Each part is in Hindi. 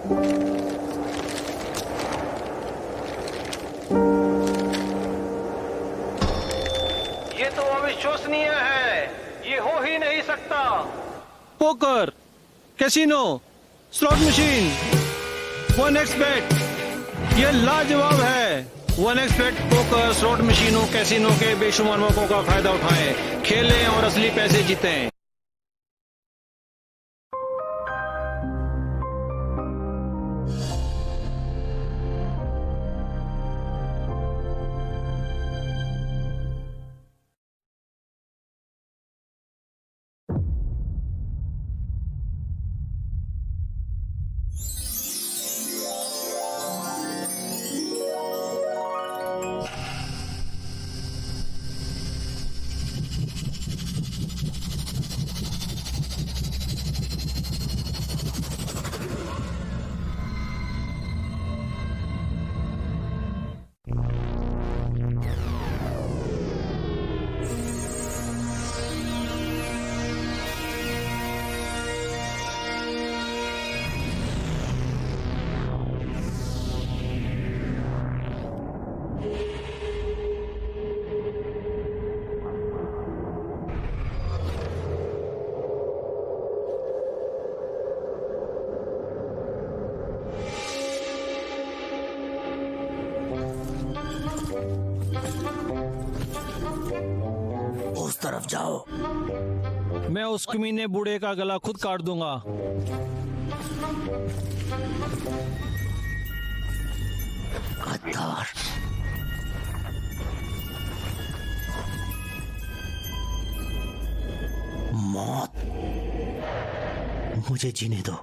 ये तो अविश्वसनीय है, ये हो ही नहीं सकता। Poker, casino, slot machine, 1x बेट, ये लाजवाब है। 1x बेट, पोकर, स्लॉट मशीनों, कैसीनो के बेशुमार मौकों का फायदा उठाएं, खेलें और असली पैसे जीतें। उस तरफ जाओ। मैं उस कमीने बूढ़े का गला खुद काट दूंगा। गद्दार। मौत, मुझे जीने दो।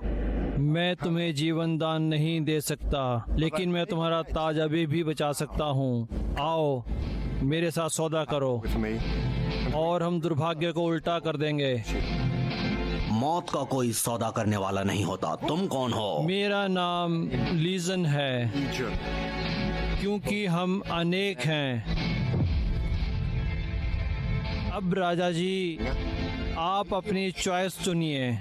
मैं तुम्हें जीवन दान नहीं दे सकता, लेकिन मैं तुम्हारा ताज अभी भी बचा सकता हूँ। आओ मेरे साथ सौदा करो और हम दुर्भाग्य को उल्टा कर देंगे। मौत का कोई सौदा करने वाला नहीं होता। तुम कौन हो? मेरा नाम लीजन है, क्योंकि हम अनेक हैं। अब राजा जी, आप अपनी चॉइस चुनिए।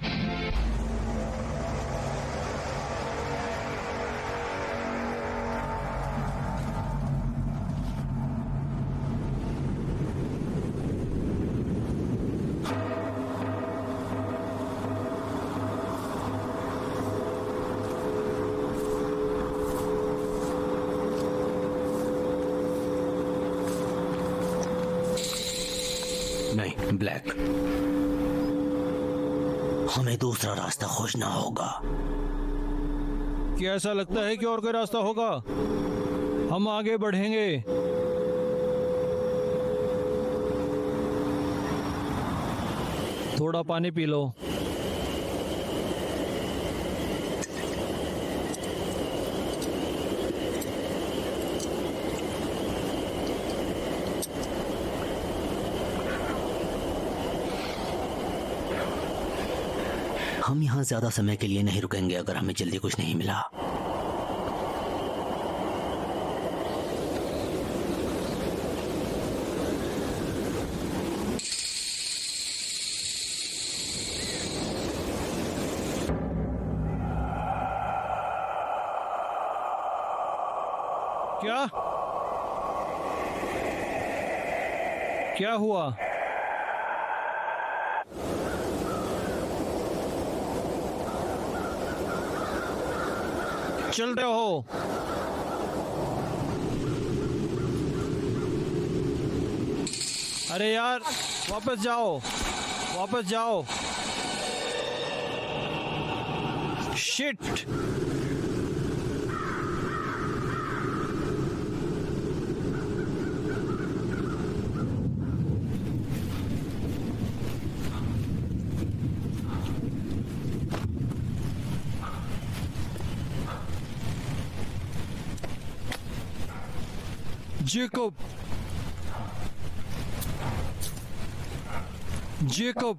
नहीं, ब्लैक, हमें दूसरा रास्ता खोजना होगा। क्या ऐसा लगता है कि और कोई रास्ता होगा? हम आगे बढ़ेंगे। थोड़ा पानी पी लो। हम यहाँ ज्यादा समय के लिए नहीं रुकेंगे अगर हमें जल्दी कुछ नहीं मिला। क्या क्या हुआ? चल रहे हो? अरे यार, वापस जाओ, वापस जाओ। शिट। जेकब, जेकब,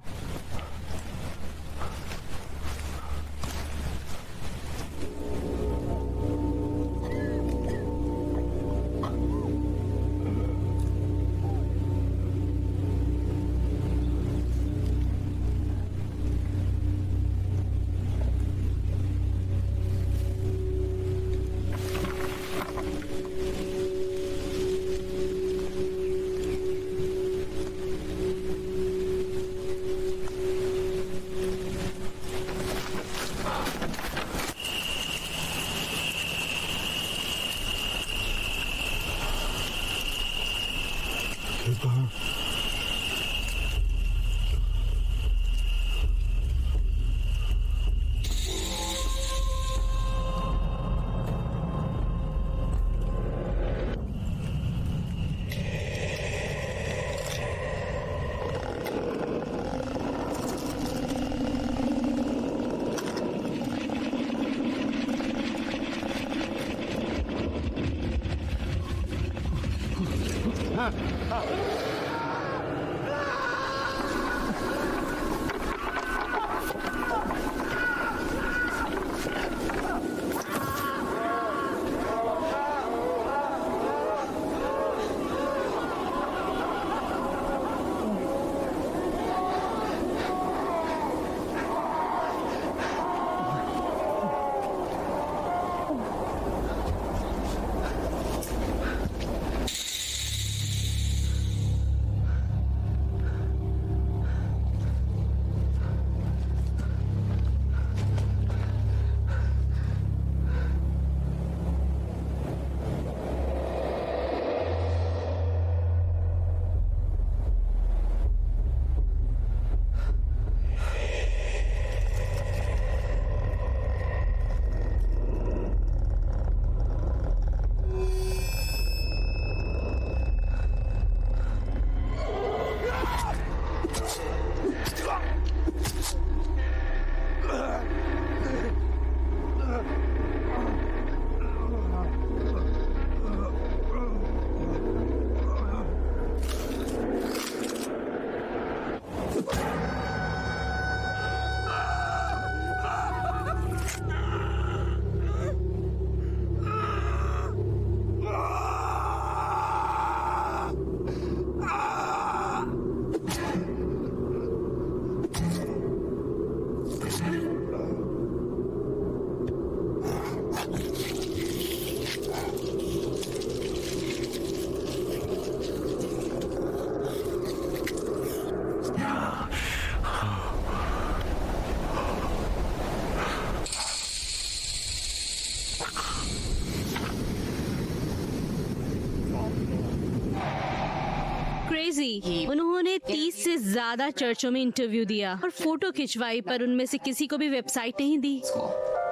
ज्यादा चर्चों में इंटरव्यू दिया और फोटो खिंचवाई, पर उनमें से किसी को भी वेबसाइट नहीं दी।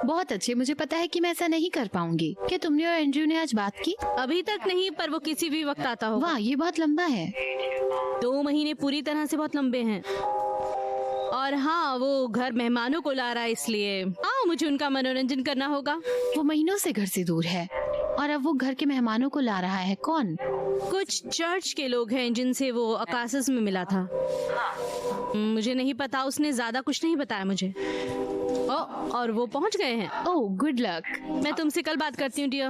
बहुत अच्छे, मुझे पता है कि मैं ऐसा नहीं कर पाऊंगी। क्या तुमने और एंड्रयू ने आज बात की? अभी तक नहीं, पर वो किसी भी वक्त आता होगा। वाह, ये बहुत लंबा है। 2 महीने पूरी तरह से बहुत लंबे हैं। और हाँ, वो घर मेहमानों को ला रहा है, इसलिए मुझे उनका मनोरंजन करना होगा। वो महीनों से घर से दूर है और अब वो घर के मेहमानों को ला रहा है। कौन? कुछ चर्च के लोग हैं जिनसे वो अकासस में मिला था। मुझे नहीं पता, उसने ज्यादा कुछ नहीं बताया मुझे। और वो पहुंच गए हैं। ओह, गुड लक। मैं तुमसे कल बात करती हूँ डियर।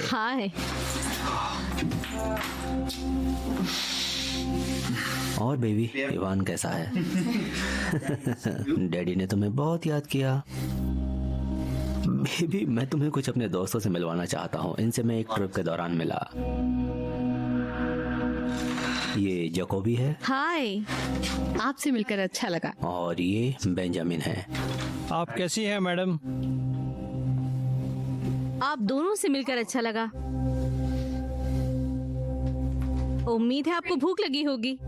हाय। और बेबी, इवान कैसा है? डैडी ने तुम्हें बहुत याद किया। बेबी, मैं तुम्हें कुछ अपने दोस्तों से मिलवाना चाहता हूँ। इनसे मैं एक ट्रिप के दौरान मिला। ये जकोबी है। हाय। आपसे मिलकर अच्छा लगा। और ये बेंजामिन है। आप कैसी हैं मैडम? आप दोनों से मिलकर अच्छा लगा। उम्मीद है आपको भूख लगी होगी।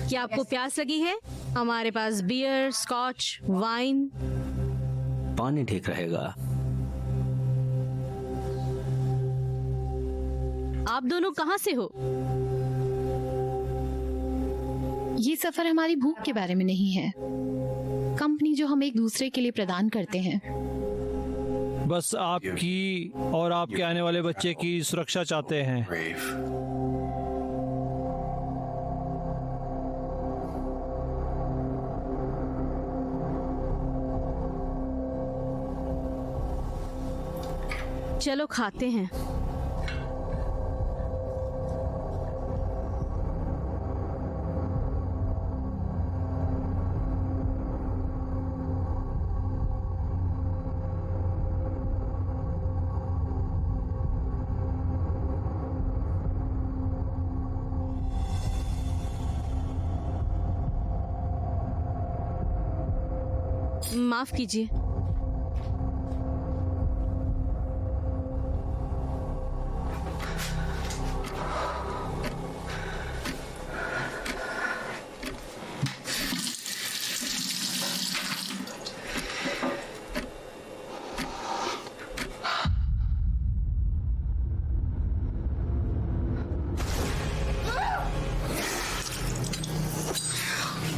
क्या आपको प्यास लगी है? हमारे पास बियर, स्कॉच, वाइन। पानी ठीक रहेगा। आप दोनों कहाँ से हो? ये सफर हमारी भूख के बारे में नहीं है। कंपनी जो हम एक दूसरे के लिए प्रदान करते हैं। बस आपकी और आपके आने वाले बच्चे की सुरक्षा चाहते हैं। चलो खाते हैं। माफ कीजिए।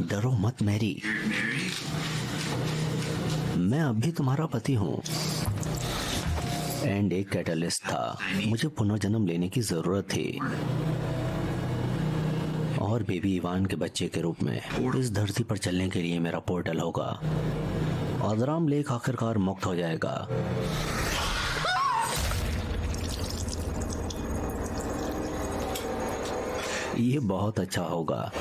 डरो मत मैरी, मैं अभी तुम्हारा पति हूँ एंड एक कैटलिस्ट था। मुझे पुनर्जन्म लेने की जरूरत थी और बेबी इवान के बच्चे के रूप में इस धरती पर चलने के लिए मेरा पोर्टल होगा और अदराम लेक आखिरकार मुक्त हो जाएगा। ये बहुत अच्छा होगा।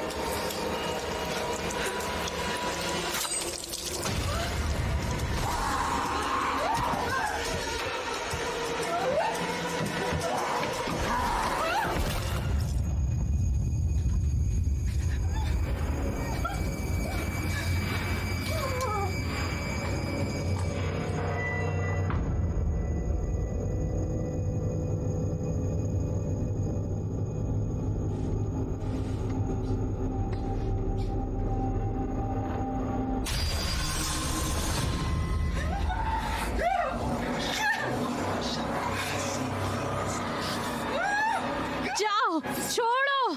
छोड़ो।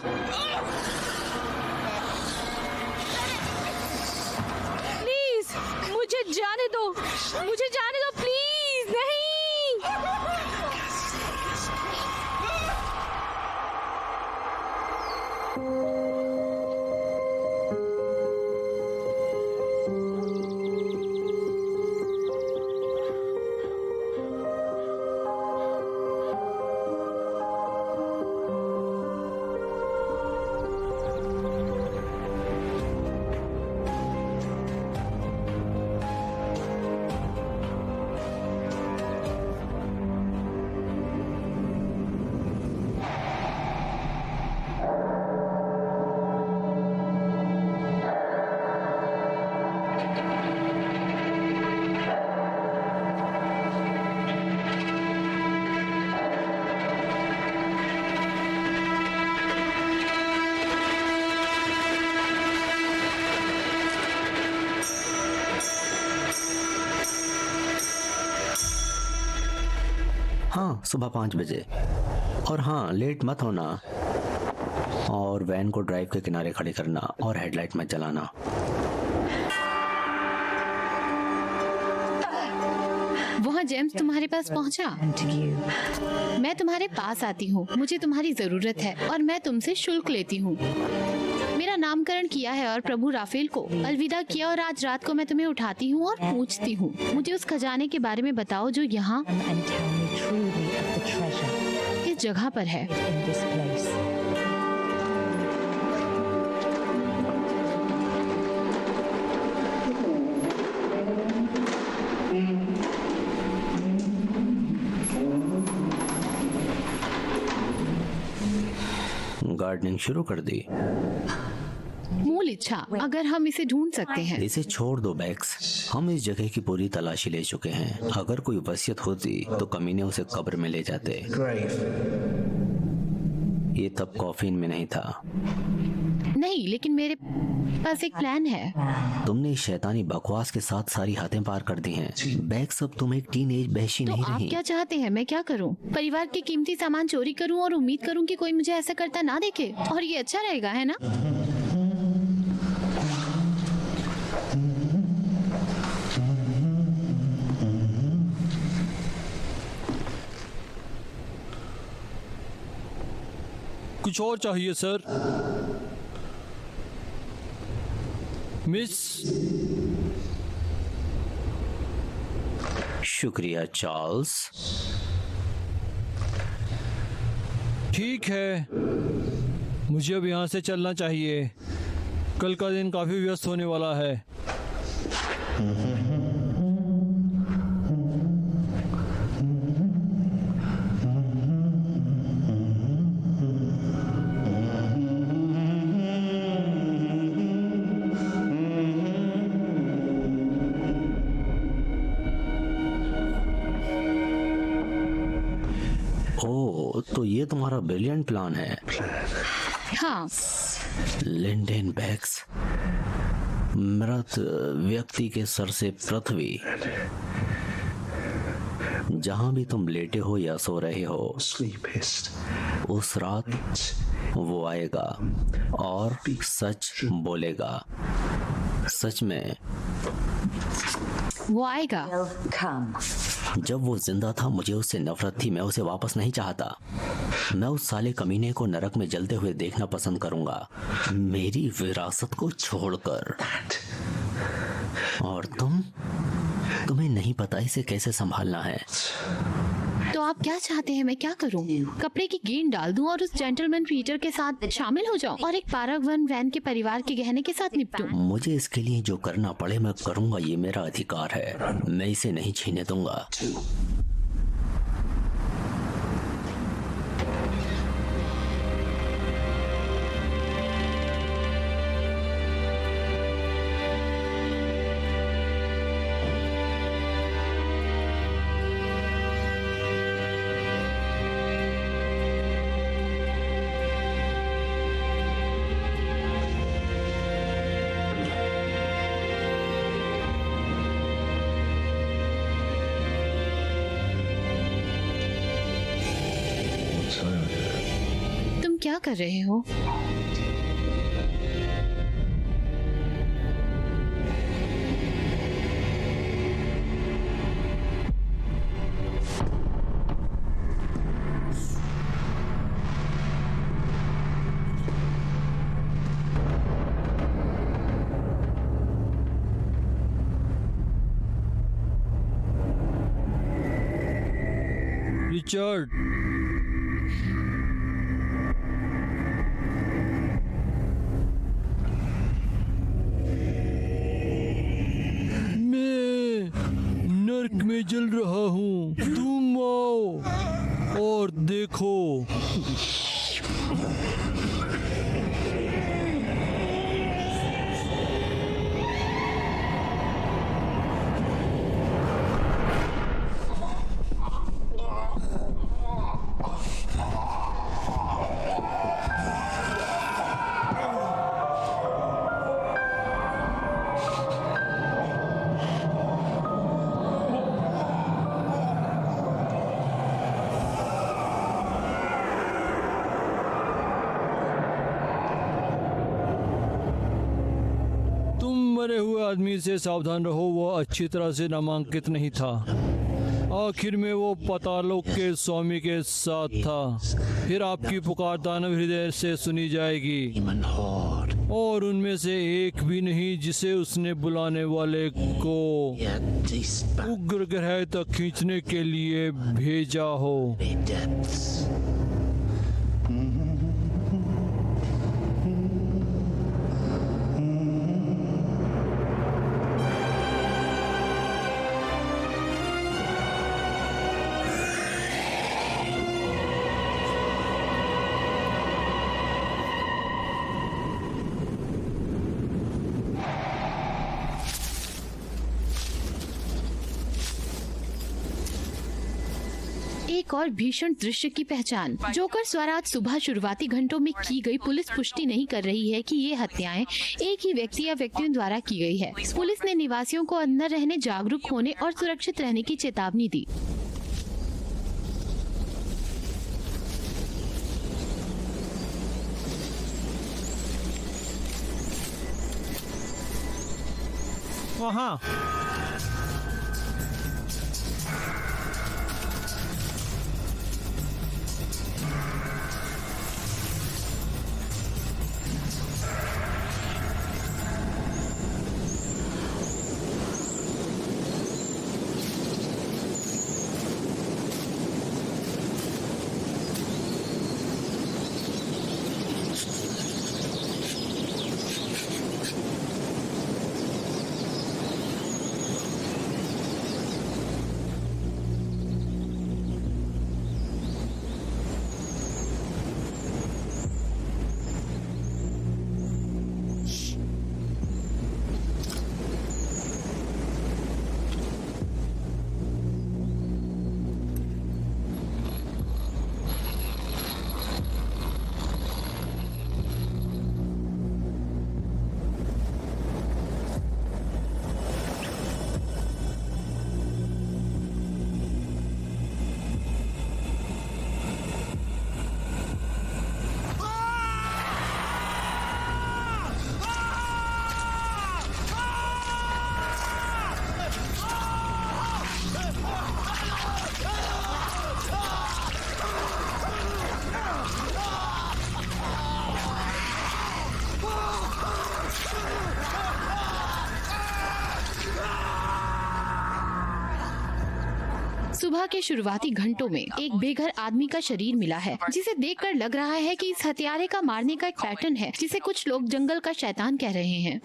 प्लीज मुझे जाने दो, मुझे जाने दो प्लीज। नहीं। हाँ, सुबह 5 बजे। और हाँ, लेट मत होना। और वैन को ड्राइव के किनारे खड़ी करना और हेडलाइट मत जलाना। वहाँ जेम्स तुम्हारे पास पहुँचा? मैं तुम्हारे पास आती हूँ, मुझे तुम्हारी जरूरत है और मैं तुमसे शुल्क लेती हूँ। मेरा नामकरण किया है और प्रभु राफेल को अलविदा किया और आज रात को मैं तुम्हें उठाती हूँ और पूछती हूँ, मुझे उस खजाने के बारे में बताओ जो यहाँ इस जगह पर है। गार्डनिंग शुरू कर दी। मूल इच्छा, अगर हम इसे ढूंढ सकते हैं। इसे छोड़ दो बैक्स, हम इस जगह की पूरी तलाशी ले चुके हैं। अगर कोई वसीयत होती तो कमीने उसे कब्र में ले जाते। ये तब कॉफिन में नहीं था। नहीं, लेकिन मेरे पास एक प्लान है। तुमने इस शैतानी बकवास के साथ सारी हदें पार कर दी हैं। बैक्स, अब तुम एक टीनेज बहशी तो नहीं आप रही। क्या चाहते हैं, मैं क्या करूं? परिवार के कीमती सामान चोरी करूं और उम्मीद करूं कि कोई मुझे ऐसा करता ना देखे? और ये अच्छा रहेगा, है ना? कुछ और चाहिए सर? मिस? शुक्रिया चार्ल्स। ठीक है, मुझे अब यहाँ से चलना चाहिए। कल का दिन काफी व्यस्त होने वाला है। तो ये तुम्हारा ब्रिलियंट प्लान है। हाँ। लिंडेन बैक्स, मृत व्यक्ति के सर से पृथ्वी, जहां भी तुम लेटे हो या सो रहे हो, उस रात वो आएगा और सच बोलेगा। सच में वो आएगा। जब वो जिंदा था मुझे उससे नफरत थी। मैं उसे वापस नहीं चाहता। मैं उस साले कमीने को नरक में जलते हुए देखना पसंद करूंगा, मेरी विरासत को छोड़कर। और तुम्हें नहीं पता इसे कैसे संभालना है। तो आप क्या चाहते हैं, मैं क्या करूं? कपड़े की गेंद डाल दूं और उस जेंटलमैन पीटर के साथ शामिल हो जाऊं और एक पारागवन वैन के परिवार के गहने के साथ निपटूं? मुझे इसके लिए जो करना पड़े मैं करूंगा। ये मेरा अधिकार है, मैं इसे नहीं छीनने दूंगा। तुम क्या कर रहे हो? रिचर्ड, नर्क में जल रहा हूँ, तुम आओ और देखो। मरे हुए आदमी से सावधान रहो, वो अच्छी तरह से नामांकित नहीं था। आखिर में वो पातालोक के स्वामी के साथ था। फिर आपकी पुकार दानव हृदय से सुनी जाएगी और उनमें से एक भी नहीं जिसे उसने बुलाने वाले को उग्र ग्रह तक खींचने के लिए भेजा हो। एक और भीषण दृश्य की पहचान। जोकर स्वराज सुबह शुरुआती घंटों में की गई पुलिस पुष्टि नहीं कर रही है कि ये हत्याएं एक ही व्यक्ति या व्यक्तियों द्वारा की गई है। पुलिस ने निवासियों को अंदर रहने, जागरूक होने और सुरक्षित रहने की चेतावनी दी। वहाँ सुबह के शुरुआती घंटों में एक बेघर आदमी का शरीर मिला है, जिसे देखकर लग रहा है कि इस हत्यारे का मारने का एक पैटर्न है, जिसे कुछ लोग जंगल का शैतान कह रहे हैं।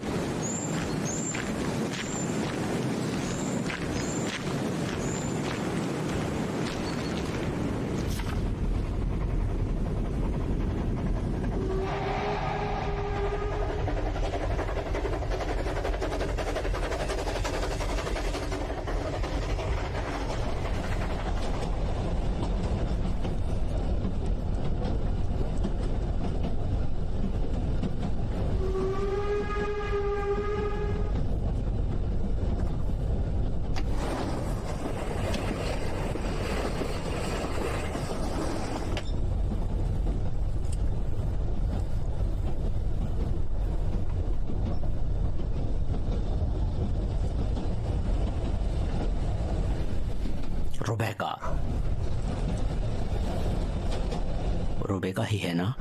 रुबेका ही है ना?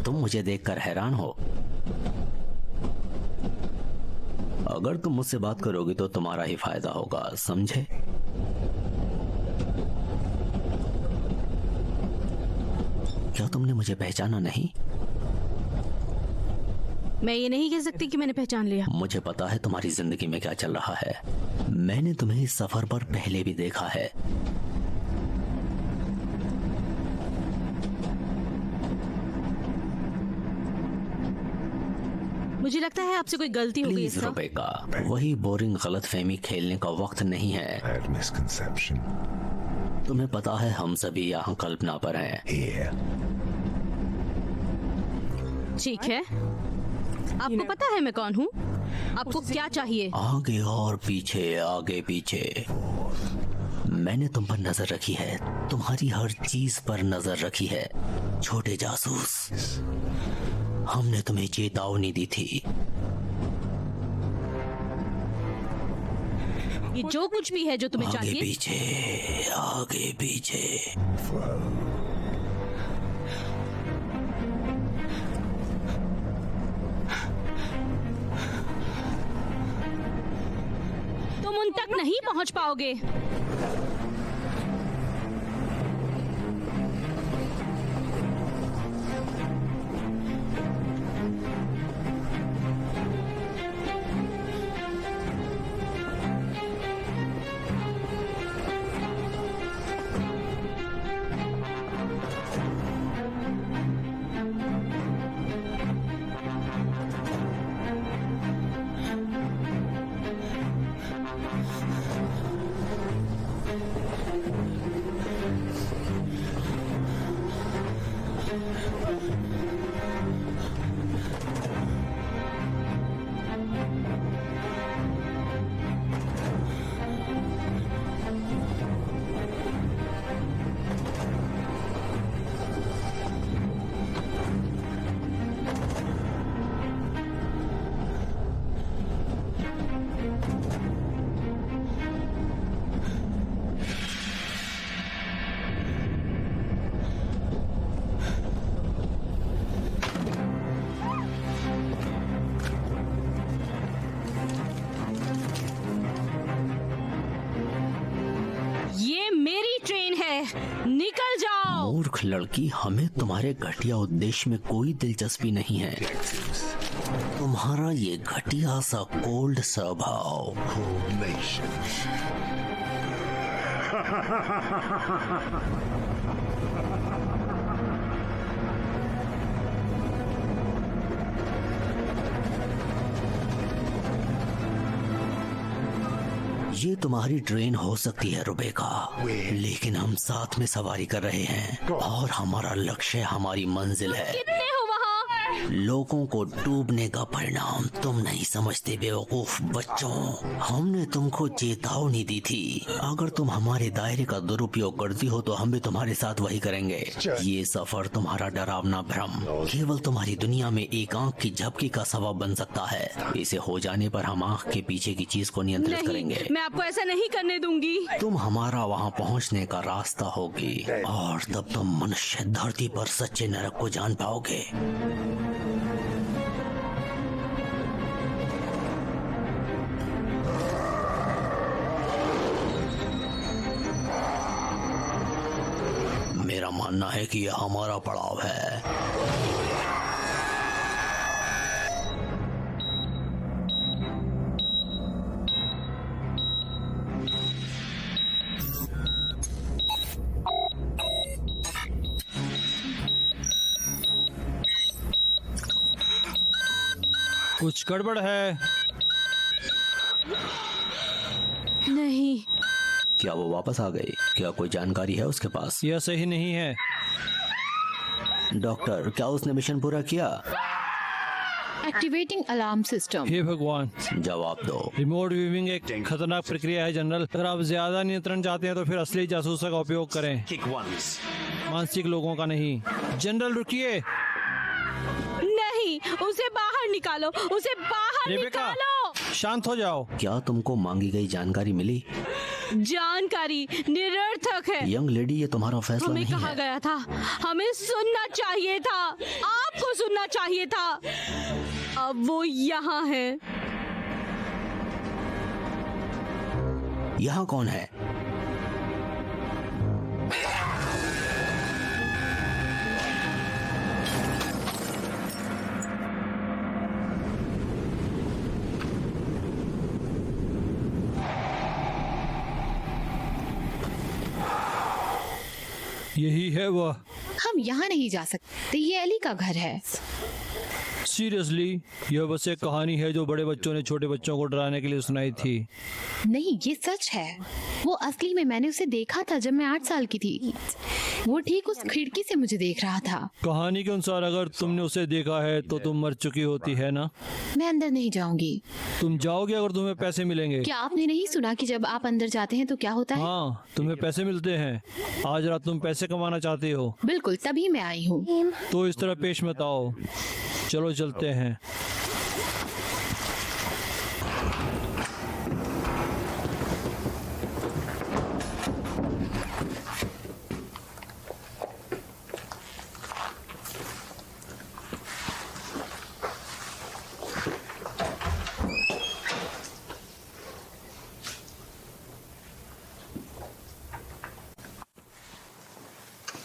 तुम मुझे देखकर हैरान हो। अगर तुम मुझसे बात करोगी तो तुम्हारा ही फायदा होगा, समझे? क्या तुमने मुझे पहचाना नहीं? मैं ये नहीं कह सकती कि मैंने पहचान लिया। मुझे पता है तुम्हारी जिंदगी में क्या चल रहा है। मैंने तुम्हें इस सफर पर पहले भी देखा है। मुझे लगता है आपसे कोई गलती हो गई। प्लीज रुबेका, वही बोरिंग गलतफहमी खेलने का वक्त नहीं है। तुम्हें पता है हम सभी यहाँ कल्पना पर हैं। ठीक है, आपको पता है मैं कौन हूँ? आपको क्या चाहिए? आगे और पीछे, आगे पीछे। मैंने तुम पर नजर रखी है, तुम्हारी हर चीज पर नजर रखी है, छोटे जासूस। हमने तुम्हें चेतावनी दी थी। ये जो कुछ भी है जो तुम्हें आगे चाहिए, पीछे, आगे पीछे। तुम उन तक नहीं पहुंच पाओगे। ये मेरी ट्रेन है, निकल जाओ। मूर्ख लड़की, हमें तुम्हारे घटिया उद्देश्य में कोई दिलचस्पी नहीं है। तुम्हारा ये घटिया सा कोल्ड स्वभाव। ये तुम्हारी ट्रेन हो सकती है रुबेका, लेकिन हम साथ में सवारी कर रहे हैं और हमारा लक्ष्य हमारी मंजिल है। कितने हो वहाँ? लोगों को डूबने का परिणाम तुम नहीं समझते बेवकूफ बच्चों। हमने तुमको चेतावनी दी थी, अगर तुम हमारे दायरे का दुरुपयोग करती हो तो हम भी तुम्हारे साथ वही करेंगे। ये सफर तुम्हारा डरावना भ्रम केवल तुम्हारी दुनिया में एक आंख की झपकी का सबब बन सकता है। इसे हो जाने पर हम आंख के पीछे की चीज को नियंत्रित करेंगे। नहीं, मैं आपको ऐसा नहीं करने दूंगी। तुम हमारा वहाँ पहुँचने का रास्ता होगी और तब तुम मनुष्य धरती पर सच्चे नरक को जान पाओगे। मेरा मानना है कि यह हमारा पड़ाव है। कुछ गड़बड़ है? नहीं, क्या वो वापस आ गई? क्या कोई जानकारी है उसके पास? यह सही नहीं है। डॉक्टर, क्या उसने मिशन पूरा किया? Activating alarm system. हे भगवान, जवाब दो। रिमोट व्यूइंग एक खतरनाक प्रक्रिया है जनरल। अगर आप ज्यादा नियंत्रण चाहते हैं तो फिर असली जासूसों का उपयोग करें, मानसिक लोगों का नहीं। जनरल रुकिए। नहीं, उसे बाहर निकालो, उसे बाहर रेबेका, निकालो। शांत हो जाओ। क्या तुमको मांगी गई जानकारी मिली? जानकारी निरर्थक है। यंग लेडी, ये तुम्हारा फैसला हमें नहीं कहा है। गया था, हमें सुनना चाहिए था, आपको सुनना चाहिए था। अब वो यहाँ है। यहाँ कौन है? यही है वह। हम यहाँ नहीं जा सकते, ये एली का घर है। सीरियसली, यह बस एक कहानी है जो बड़े बच्चों ने छोटे बच्चों को डराने के लिए सुनाई थी। नहीं, ये सच है। वो असली में मैंने उसे देखा था जब मैं 8 साल की थी। वो ठीक उस खिड़की से मुझे देख रहा था। कहानी के अनुसार अगर तुमने उसे देखा है तो तुम मर चुकी होती है ना? मैं अंदर नहीं जाऊंगी। तुम जाओगे अगर तुम्हें पैसे मिलेंगे। क्या आपने नहीं सुना कि जब आप अंदर जाते हैं तो क्या होता है? हाँ, तुम्हें पैसे मिलते हैं। आज रात तुम पैसे कमाना चाहती हो, बिल्कुल, तभी मैं आई हूँ। तो इस तरह पेश मत आओ। चलो चलते हैं।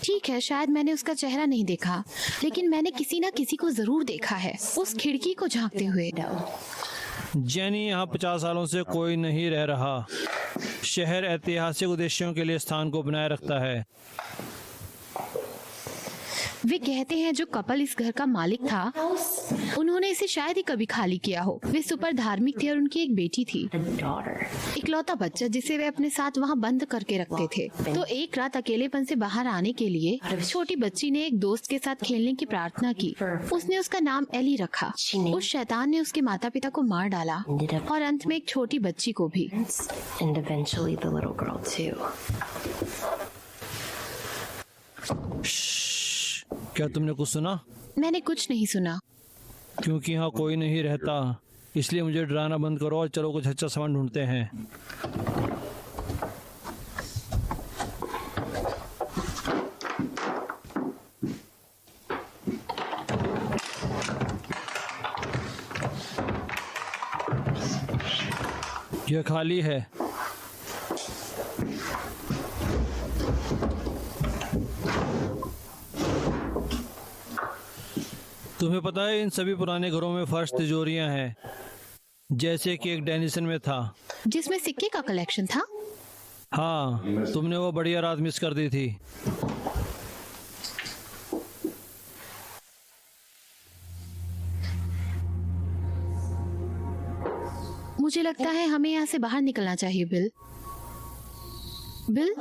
ठीक है, शायद मैंने उसका चेहरा नहीं देखा, लेकिन मैंने किसी ना किसी को जरूर देखा है उस खिड़की को झांकते हुए। जेनी, यहाँ 50 सालों से कोई नहीं रह रहा। शहर ऐतिहासिक उद्देश्यों के लिए स्थान को बनाए रखता है। वे कहते हैं जो कपल इस घर का मालिक था, उन्होंने इसे शायद ही कभी खाली किया हो। वे सुपर धार्मिक थे और उनकी एक बेटी थी, इकलौता बच्चा जिसे वे अपने साथ वहाँ बंद करके रखते थे। तो एक रात अकेलेपन से बाहर आने के लिए छोटी बच्ची ने एक दोस्त के साथ खेलने की प्रार्थना की। उसने उसका नाम एली रखा। उस शैतान ने उसके माता पिता को मार डाला और अंत में एक छोटी बच्ची को भी। क्या तुमने कुछ सुना? मैंने कुछ नहीं सुना। क्योंकि यहाँ कोई नहीं रहता, इसलिए मुझे डराना बंद करो और चलो कुछ अच्छा सामान ढूंढते हैं। यह खाली है। तुम्हें पता है इन सभी पुराने घरों में फर्श तिजोरियां हैं, जैसे कि एक डेनिसन में था, जिसमें सिक्के का कलेक्शन था। हाँ, तुमने वो बढ़िया रात मिस कर दी थी। मुझे लगता है हमें यहाँ से बाहर निकलना चाहिए। बिल, बिल,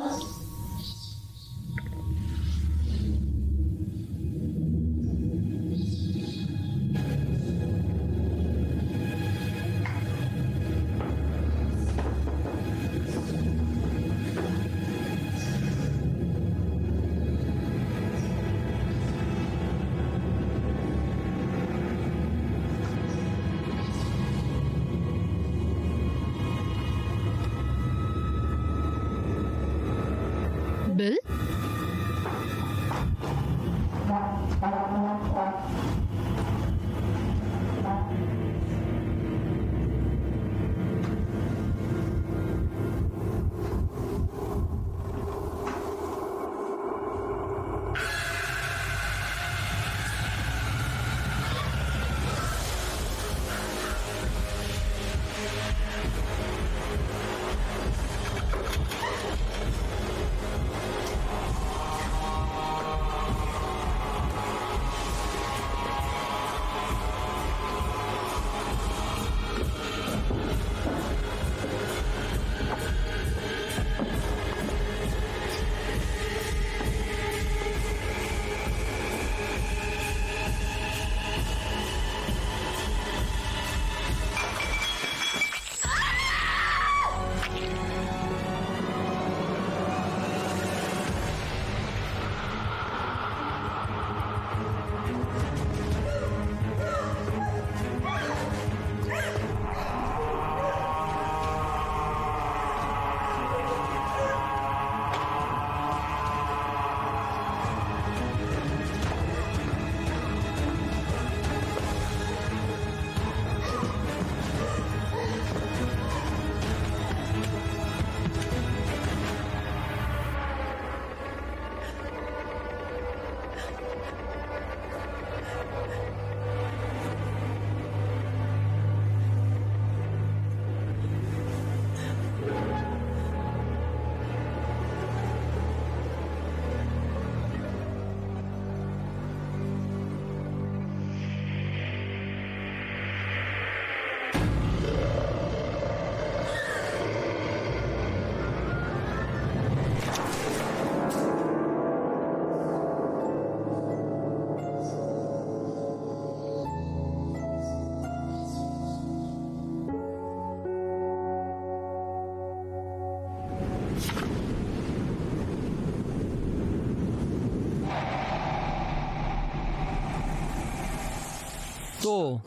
तो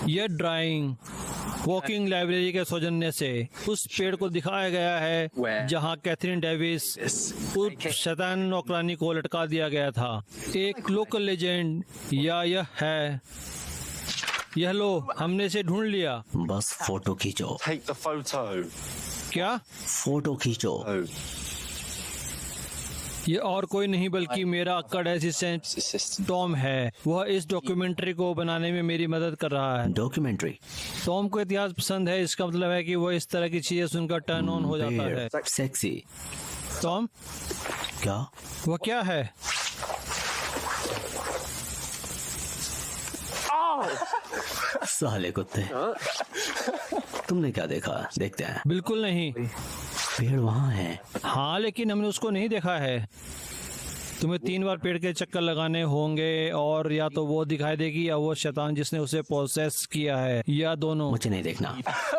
यह ड्राइंग वॉकिंग लाइब्रेरी के सौजन्य से उस पेड़ को दिखाया गया है जहां कैथरीन डेविस उस शैतान नौकरानी को लटका दिया गया था। एक लोकल लेजेंड या यह है। यह लो, हमने इसे ढूंढ लिया। बस फोटो खींचो। Take the photo. क्या? फोटो खींचो। ये और कोई नहीं बल्कि मेरा अक्कड़ असिस्टेंट टॉम है। वह इस डॉक्यूमेंट्री को बनाने में मेरी मदद कर रहा है। डॉक्यूमेंट्री? टॉम को इतिहास पसंद है, इसका मतलब है कि वह इस तरह की चीजें सुनकर टर्न ऑन हो जाता है। सेक्सी। टॉम, क्या? वह क्या है? साले कुत्ते, तुमने क्या देखा? देखते हैं। बिल्कुल नहीं। पेड़ वहाँ है। हाँ, लेकिन हमने उसको नहीं देखा है। तुम्हें 3 बार पेड़ के चक्कर लगाने होंगे और या तो वो दिखाई देगी या वो शैतान जिसने उसे प्रोसेस किया है, या दोनों। मुझे नहीं देखना।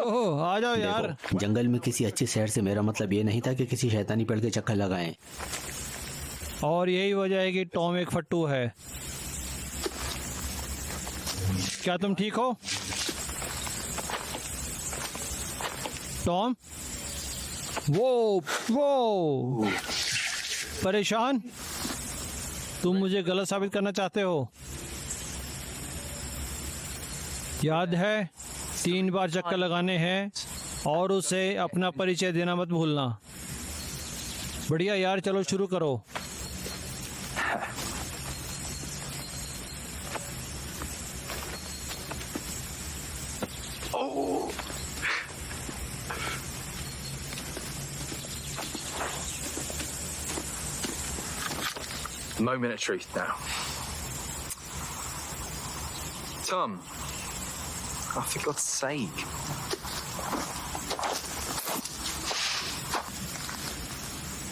ओह, आ जाओ यार। देखो, जंगल में किसी अच्छी सैर से मेरा मतलब ये नहीं था कि किसी शैतानी पेड़ के चक्कर लगाएं। और यही वजह है कि टॉम एक फट्टू है। क्या तुम ठीक हो टॉम? वो परेशान? तुम मुझे गलत साबित करना चाहते हो? याद है 3 बार चक्कर लगाने हैं और उसे अपना परिचय देना मत भूलना। बढ़िया यार, चलो शुरू करो। Moment of truth now. Tom. Oh, for God's sake.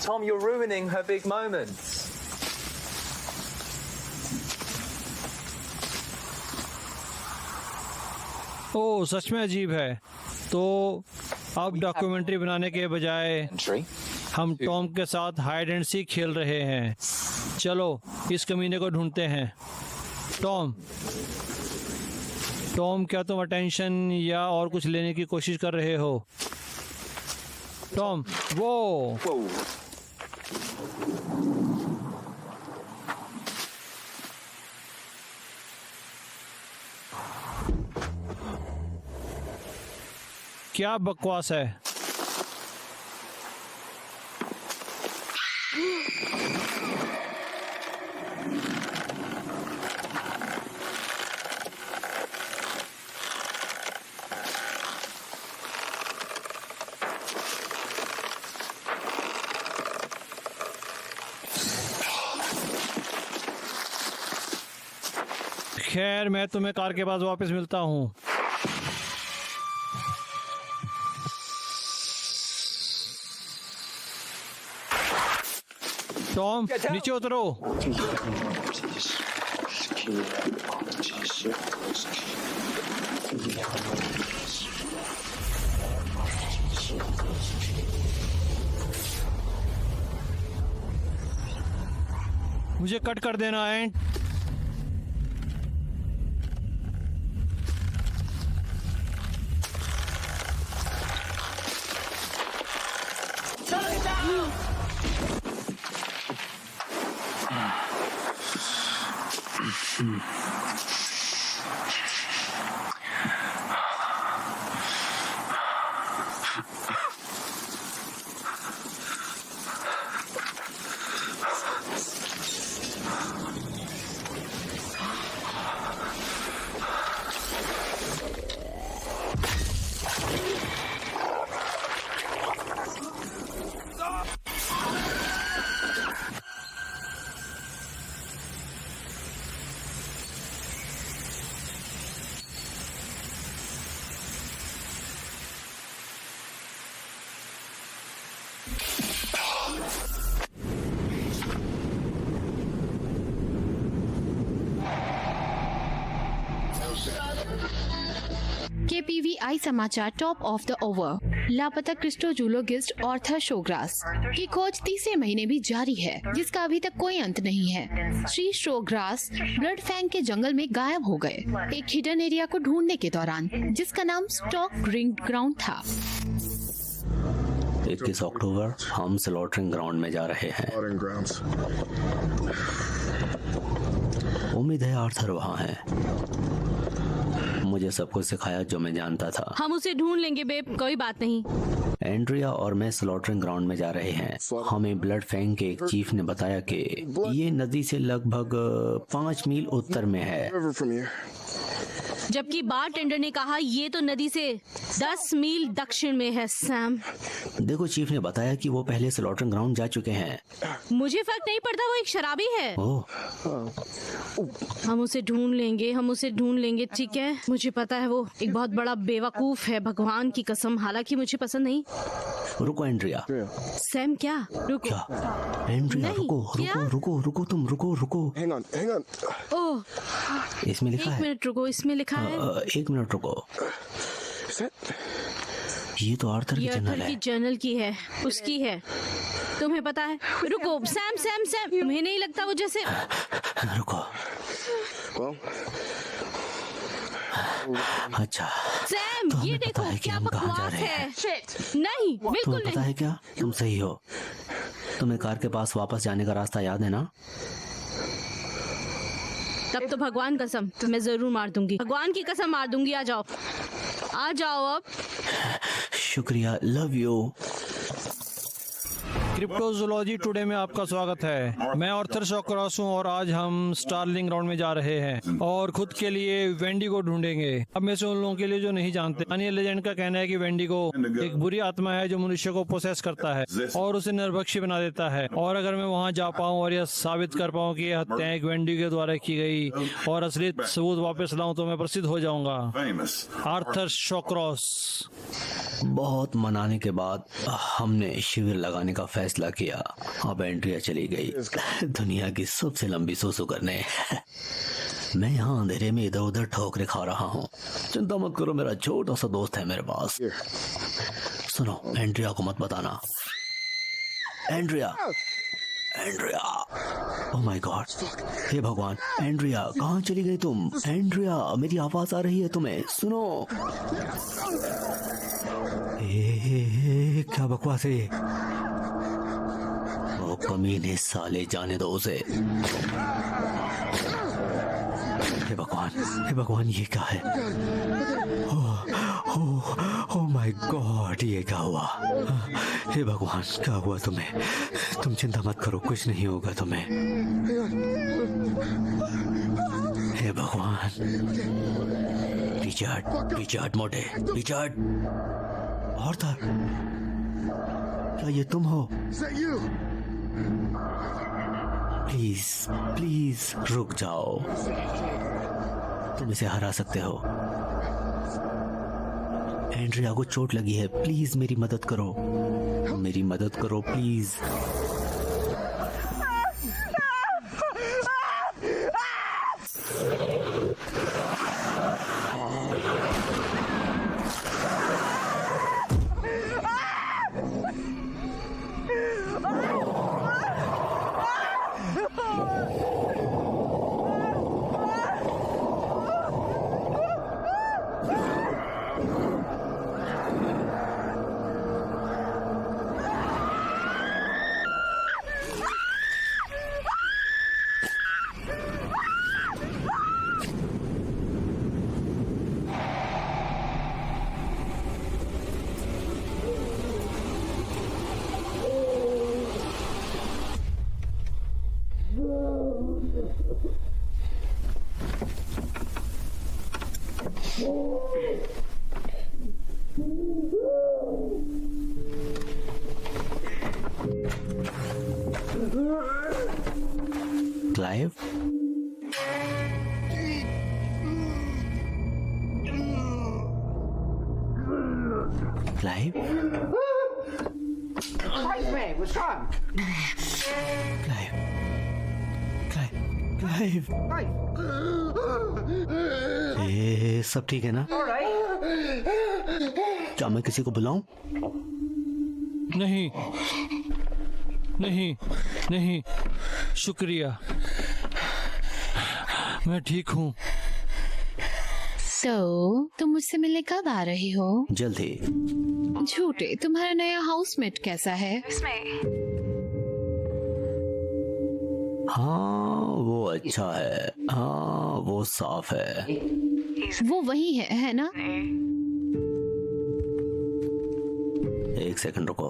Tom, you're ruining her big moments. ओह, सच में अजीब है। तो अब डॉक्यूमेंट्री बनाने के बजाय Entry. हम टॉम के साथ हाइड एंड सीक खेल रहे हैं। चलो इस कमीने को ढूंढते हैं। टॉम, क्या तुम अटेंशन या और कुछ लेने की कोशिश कर रहे हो? टॉम, वो Whoa. क्या बकवास है? खैर, मैं तुम्हें कार के पास वापस मिलता हूँ। टॉम, नीचे उतरो। मुझे कट कर देना एंड KPVI समाचार टॉप ऑफ द ओवर। लापता क्रिस्टोजूलोगिस्ट ऑर्थर शोग्रास की खोज तीसरे महीने भी जारी है, जिसका अभी तक कोई अंत नहीं है। श्री शोग्रास ब्लड फैंग के जंगल में गायब हो गए एक हिडन एरिया को ढूंढने के दौरान, जिसका नाम स्टॉक रिंग ग्राउंड था। 21 अक्टूबर हम स्लॉटरिंग ग्राउंड में जा रहे हैं। उम्मीद है आर्थर वहाँ है। मुझे सब कुछ सिखाया जो मैं जानता था। हम उसे ढूंढ लेंगे बेब, कोई बात नहीं। एंड्रिया और मैं स्लॉटरिंग ग्राउंड में जा रहे हैं। हमें ब्लड फैंग के एक चीफ ने बताया कि ये नदी से लगभग 5 मील उत्तर में है, जबकि बार टेंडर ने कहा ये तो नदी से 10 मील दक्षिण में है। सैम, देखो चीफ ने बताया कि वो पहले स्लॉटरिंग ग्राउंड जा चुके हैं। मुझे फर्क नहीं पड़ता, वो एक शराबी है। ओह, हम उसे ढूंढ लेंगे, हम उसे ढूंढ लेंगे, ठीक है। मुझे पता है वो एक बहुत बड़ा बेवकूफ है, भगवान की कसम, हालांकि मुझे पसंद नहीं। रुको एंड्रिया। सैम क्या? रुको। क्या? एंड्रिया नहीं, रुको क्या? रुको रुको रुको तुम रुको रुको। ओह, इसमें लिखा एक है। मिनट रुको, इसमें लिखा है। 1 मिनट रुको। ये तो आर्थर की ये जर्नल आर्थर है। की जर्नल की है, उसकी है, तुम्हें पता है। रुको सैम सैम सैम, तुम्हें नहीं लगता वो जैसे? रुको। अच्छा, सैम तो ये हमें पता देखो है कि क्या हम कहाँ जा बकवास रहे है। हैं। नहीं, बिल्कुल तुम्हें पता नहीं। है क्या, तुम सही हो। तुम्हें कार के पास वापस जाने का रास्ता याद है ना? तब तो भगवान कसम मैं जरूर मार दूंगी, भगवान की कसम मार दूंगी। आ जाओ, आ जाओ अब। शुक्रिया, लव यू। क्रिप्टोजोलॉजी टुडे में आपका स्वागत है। मैं आर्थर शॉक्रॉस हूँ और आज हम स्टारलिंग ग्राउंड में जा रहे हैं और खुद के लिए वेंडी को ढूंढेंगे। अब मैं से उन लोगों के लिए जो नहीं जानते, स्थानीय लेजेंड का कहना है कि वेंडी को एक बुरी आत्मा है जो मनुष्य को पोसेस करता है और उसे निर्भक्षी बना देता है। और अगर मैं वहाँ जा पाऊँ और यह साबित कर पाऊँ कि यह हत्या एक वेंडी के द्वारा की गई और असलियत सबूत वापस लाऊं तो मैं प्रसिद्ध हो जाऊंगा। आर्थर शॉक्रॉस। बहुत मनाने के बाद हमने शिविर लगाने का फैसला किया। अब एंड्रिया चली गई दुनिया की सबसे लंबी सोसो करने। मैं यहाँ अंधेरे में इधर उधर ठोकरे खा रहा हूँ। चिंता मत करो, मेरा छोटा सा दोस्त है मेरे पास। सुनो, एंड्रिया को मत बताना। Andrea, Andrea, oh my god, हे भगवान, एंड्रिया कहाँ चली गई तुम? एंड्रिया, मेरी आवाज आ रही है तुम्हें? सुनो। क्या बकवास है? वो कमीने साले, जाने दो उसे। हे भगवान, ये क्या है? ओह माय गॉड, ये क्या हुआ? हे भगवान, क्या हुआ तुम्हें? तुम चिंता मत करो, कुछ नहीं होगा तुम्हें। हे भगवान। रिचर्ड मोटे, रिचर्ड। आर्थर, क्या ये तुम हो? प्लीज रुक जाओ, तुम इसे हरा सकते हो। एंड्रिया को चोट लगी है, प्लीज मेरी मदद करो, प्लीज। क्लाइव, क्लाइव, सब ठीक है ना? क्या मैं किसी को बुलाऊं? नहीं नहीं नहीं, शुक्रिया, मैं ठीक हूँ। तुम मुझसे मिलने कब आ रही हो? जल्द ही। झूठे, तुम्हारा नया हाउसमेट कैसा है? हाँ वो अच्छा है, हाँ वो साफ है। वो वही है ना? एक सेकंड रुको।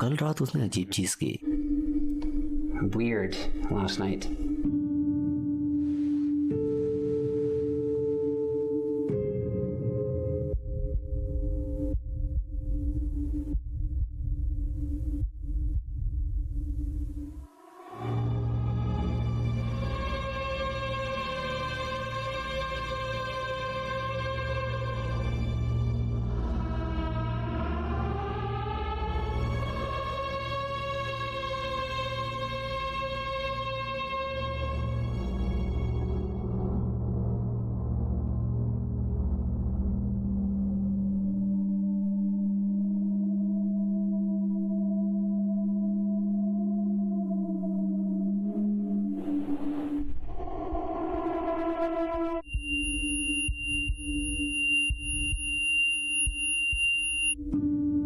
कल रात उसने अजीब चीज की। Weird last night.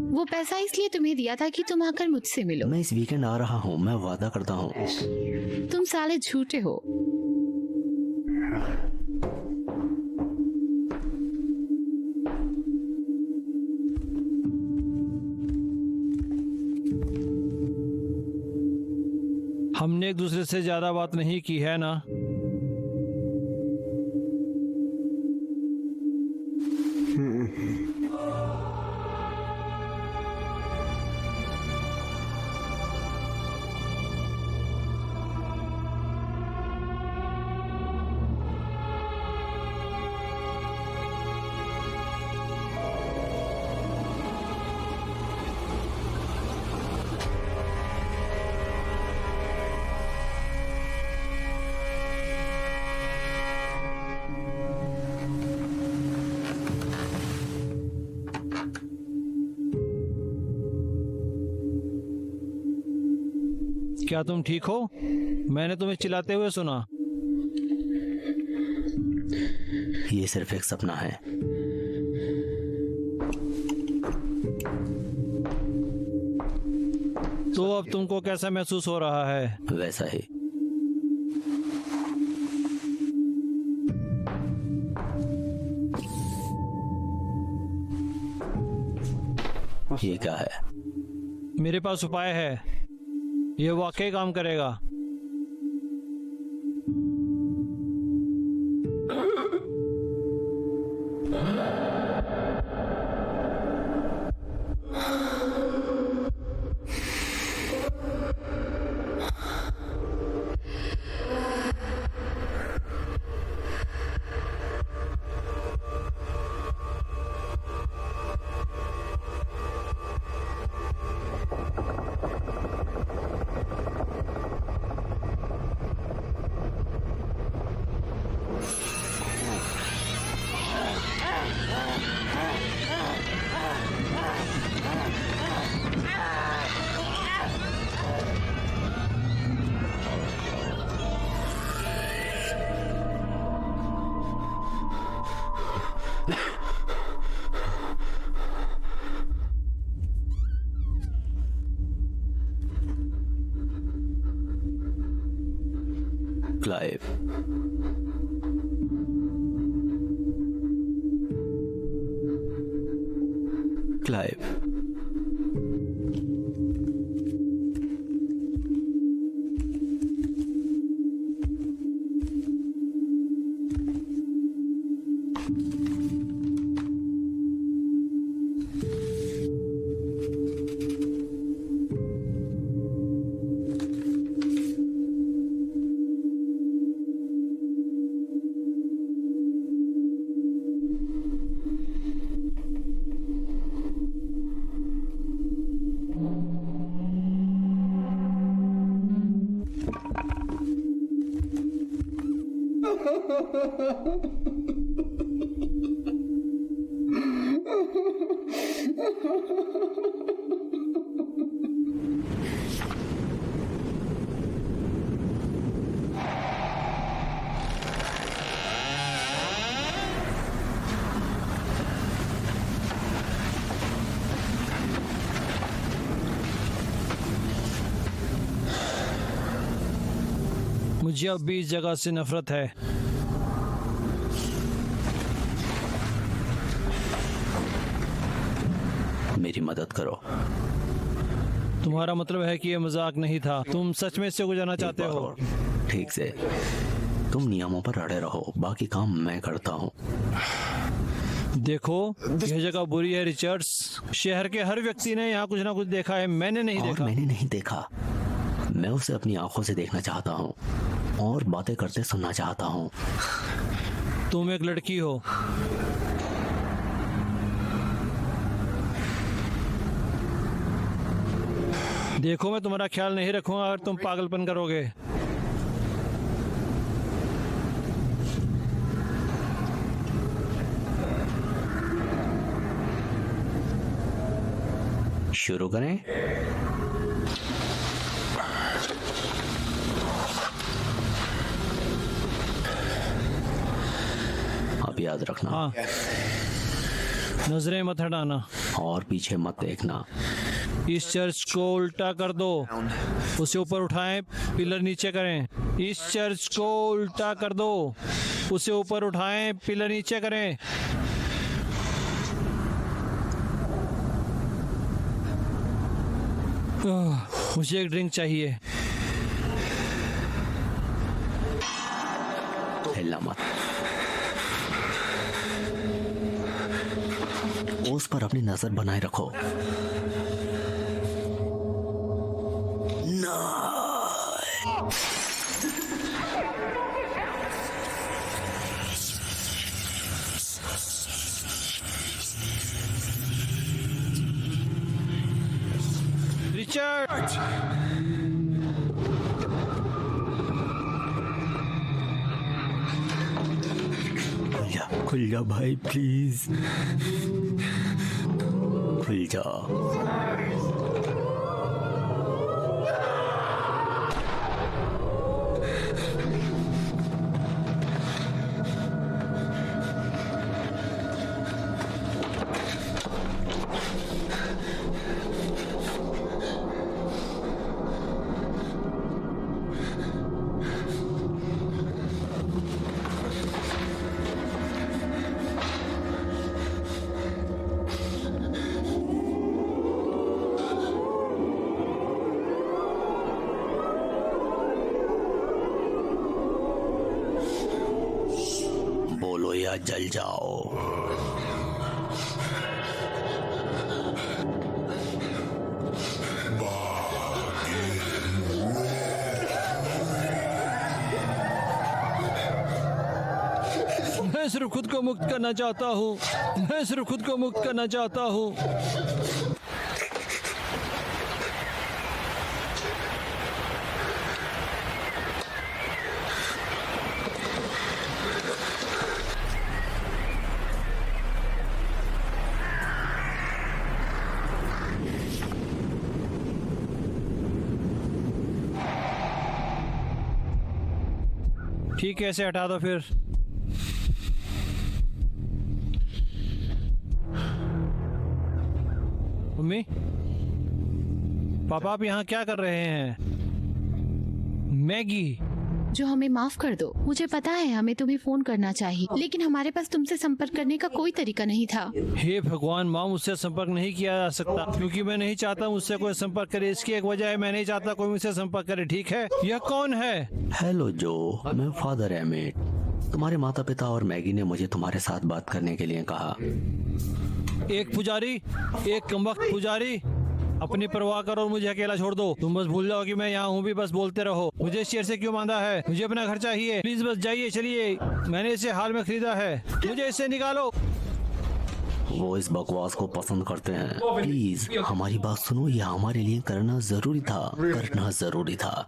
वो पैसा इसलिए तुम्हें दिया था कि तुम आकर मुझसे मिलो। मैं इस वीकेंड आ रहा हूँ, मैं वादा करता हूँ। तुम साले झूठे हो। हमने एक दूसरे से ज्यादा बात नहीं की है ना? क्या तुम ठीक हो? मैंने तुम्हें चिल्लाते हुए सुना। ये सिर्फ एक सपना है। तो अब तुमको कैसा महसूस हो रहा है? वैसा ही। ये क्या है? मेरे पास उपाय है, ये वाकई काम करेगा। क्लाइव, क्लाइव, मुझे अब भी इस जगह से नफरत है। मेरी मदद करो। तुम्हारा मतलब है कि ये मजाक नहीं था, तुम सच में इससे गुजरना चाहते एक बार हो? और, ठीक से। तुम नियमों पर अड़े रहो, बाकी काम मैं करता हूँ। देखो, यह जगह बुरी है रिचर्ड्स। शहर के हर व्यक्ति ने यहाँ कुछ ना कुछ देखा है, मैंने नहीं और देखा। मैंने नहीं देखा। मैं उसे अपनी आंखों से देखना चाहता हूँ और बातें करते सुनना चाहता हूँ। तुम एक लड़की हो। देखो, मैं तुम्हारा ख्याल नहीं रखूंगा अगर तुम पागलपन करोगे। शुरू करें? अब याद रखना। हाँ, नजरें मत हटाना और पीछे मत देखना। इस चर्च को उल्टा कर दो, उसे ऊपर उठाएं, पिलर नीचे करें। इस चर्च को उल्टा कर दो, उसे ऊपर उठाएं, पिलर नीचे करें। मुझे एक ड्रिंक चाहिए। हिलना मत। उस पर अपनी नजर बनाए रखो। रिचर्ड, खुल जा भाई, प्लीज खुल जा। बोलो या जल जाओ। मैं सिर्फ खुद को मुक्त करना चाहता हूँ। मैं सिर्फ खुद को मुक्त करना चाहता हूँ। ठीक है, ऐसे हटा दो फिर। मम्मी, पापा, आप यहाँ क्या कर रहे हैं? मैगी, जो हमें माफ कर दो। मुझे पता है हमें तुम्हें फोन करना चाहिए, लेकिन हमारे पास तुमसे संपर्क करने का कोई तरीका नहीं था। हे भगवान, माँ, मुझसे संपर्क नहीं किया जा सकता क्योंकि मैं नहीं चाहता मुझसे कोई संपर्क करे। इसकी एक वजह है, मैं नहीं चाहता कोई मुझसे संपर्क करे। ठीक है? यह कौन है? हेलो जो, मैं फादर एमेट। तुम्हारे माता पिता और मैगी ने मुझे तुम्हारे साथ बात करने के लिए कहा। एक पुजारी, एक कमबख्त पुजारी। अपनी परवाह करो और मुझे अकेला छोड़ दो। तुम बस भूल जाओ कि मैं यहाँ हूँ भी, बस बोलते रहो। मुझे इस चेयर से क्यों बांधा है? मुझे अपना घर चाहिए। प्लीज बस जाइए, चलिए। मैंने इसे हाल में खरीदा है, मुझे इससे निकालो। वो इस बकवास को पसंद करते हैं। प्लीज हमारी बात सुनो, यह हमारे लिए करना जरूरी था, करना जरूरी था।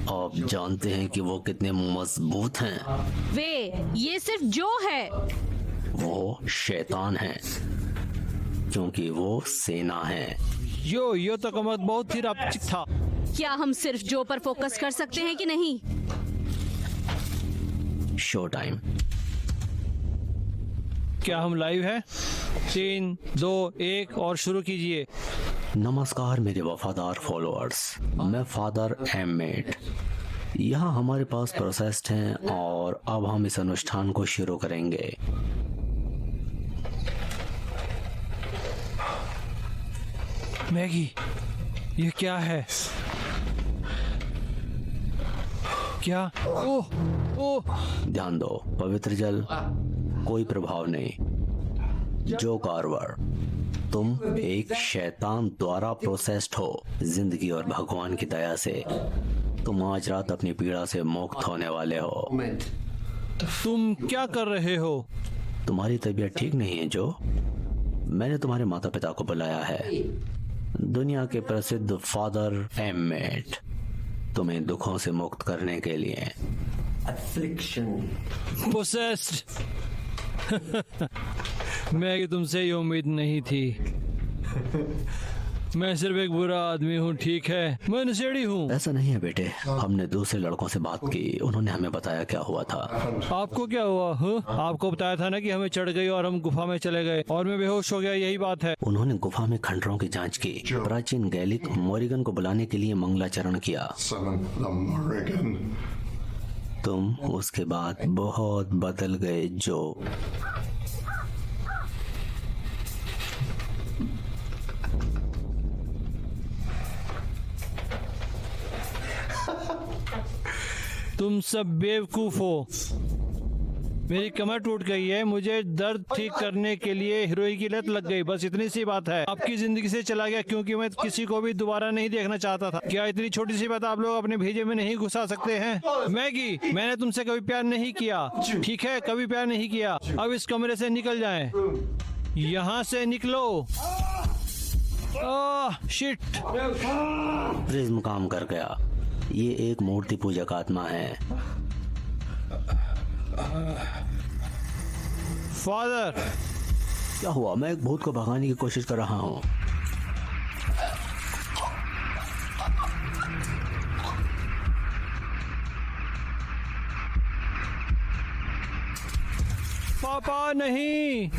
आप जानते हैं कि वो कितने मजबूत हैं? वे ये सिर्फ जो है। वो शैतान है क्योंकि वो सेना है। यो तो कमत बहुत ही रापचिक था। क्या हम सिर्फ जो पर फोकस कर सकते हैं कि नहीं? Show time. क्या हम लाइव हैं? 3, 2, 1 और शुरू कीजिए। नमस्कार मेरे वफादार फॉलोअर्स, मैं फादर एमेट। यहाँ हमारे पास प्रोसेस्ड हैं और अब हम इस अनुष्ठान को शुरू करेंगे। मैगी, ये क्या है? क्या? ओह ध्यान दो, पवित्र जल, कोई प्रभाव नहीं। जो कार्वर, तुम एक शैतान द्वारा प्रोसेस्ड हो। जिंदगी और भगवान की दया से तुम आज रात अपनी पीड़ा से मुक्त होने वाले हो। तुम क्या कर रहे हो? तुम्हारी तबीयत ठीक नहीं है जो? मैंने तुम्हारे माता पिता को बुलाया है, दुनिया के प्रसिद्ध फादर एमेट, तुम्हें दुखों से मुक्त करने के लिए। पोसेस्ड। मैं तुमसे ये उम्मीद नहीं थी। मैं सिर्फ एक बुरा आदमी हूँ, ठीक है? मैं नशेड़ी हूँ। ऐसा नहीं है बेटे, हमने दूसरे लड़कों से बात की, उन्होंने हमें बताया क्या हुआ था। आपको क्या हुआ? आपको बताया था ना कि हमें चढ़ गई और हम गुफा में चले गए और मैं बेहोश हो गया, यही बात है। उन्होंने गुफा में खंडरों की जांच की, प्राचीन गैलिक मोरिगन को बुलाने के लिए मंगलाचरण किया। तुम उसके बाद बहुत बदल गए जो। तुम सब बेवकूफ हो। मेरी कमर टूट गई है, मुझे दर्द ठीक करने के लिए हीरोइन की लत लग गई, बस इतनी सी बात है। आपकी जिंदगी से चला गया क्योंकि मैं किसी को भी दोबारा नहीं देखना चाहता था। क्या इतनी छोटी सी बात आप लोग अपने भेजे में नहीं घुसा सकते हैं? मैगी, मैंने तुमसे कभी प्यार नहीं किया, ठीक है? कभी प्यार नहीं किया। अब इस कमरे से निकल जाएं। यहाँ से निकलो। शिट। प्रिज्म काम कर गया। ये एक मूर्ति पूजक आत्मा है। फादर, क्या हुआ? मैं एक भूत को भगाने की कोशिश कर रहा हूँ। पापा नहीं।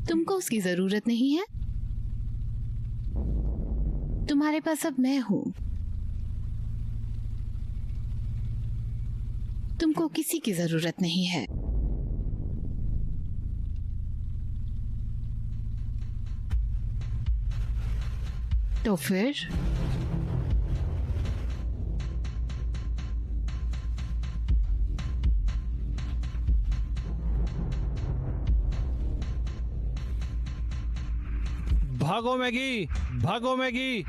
तुमको उसकी जरूरत नहीं है। तुम्हारे पास अब मैं हूं। तुमको किसी की जरूरत नहीं है। तो फिर भागो मैगी, भागो मैगी।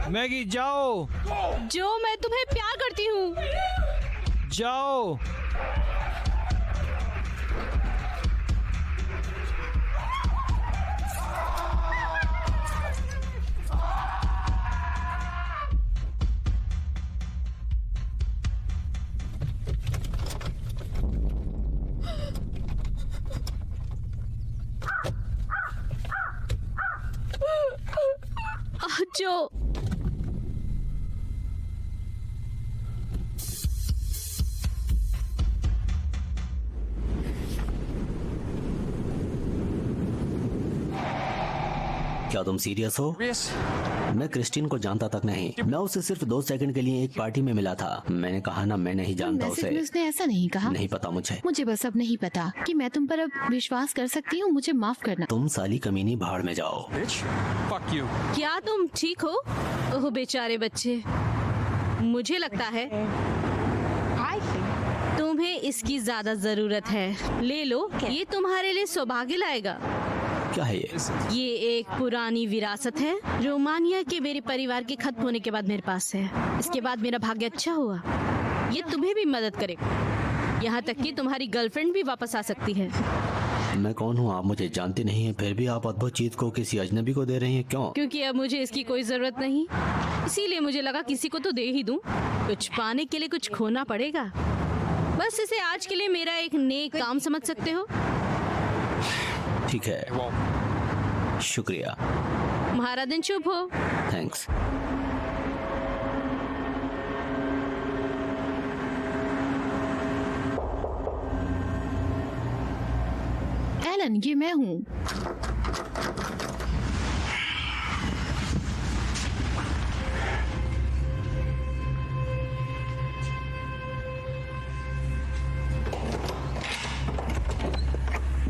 मैगी जाओ। जो, मैं तुम्हें प्यार करती हूँ। जाओ। जो क्या तुम सीरियस हो? Yes. मैं क्रिस्टीन को जानता तक नहीं। मैं उसे सिर्फ 2 सेकंड के लिए एक पार्टी में मिला था। मैंने कहा ना, मैं नहीं जानता मैसेज उसे। में उसने ऐसा नहीं कहा। नहीं पता मुझे। मुझे बस अब नहीं पता कि मैं तुम पर अब विश्वास कर सकती हूँ। मुझे माफ करना। तुम साली कमीनी भाड़ में जाओ। Bitch. Fuck you. क्या तुम ठीक हो? ओह बेचारे बच्चे, मुझे लगता है तुम्हें इसकी ज्यादा जरूरत है। ले लो, ये तुम्हारे लिए सौभाग्य लाएगा। क्या है ये? ये एक पुरानी विरासत है, रोमानिया के मेरे परिवार के खत्म होने के बाद मेरे पास है। इसके बाद मेरा भाग्य अच्छा हुआ। ये तुम्हें भी मदद करेगा, यहाँ तक कि तुम्हारी गर्लफ्रेंड भी वापस आ सकती है। मैं कौन हूँ? आप मुझे जानते नहीं हैं, फिर भी आप अद्भुत चीज को किसी अजनबी को दे रही हैं, क्यों? क्योंकि अब मुझे इसकी कोई जरूरत नहीं, इसीलिए मुझे लगा किसी को तो दे ही दूं। कुछ पाने के लिए कुछ खोना पड़ेगा। बस इसे आज के लिए मेरा एक नेक काम समझ सकते हो। ठीक है, शुक्रिया। तुम्हारा दिन शुभ हो। थैंक्स। एलन, ये मैं हूँ।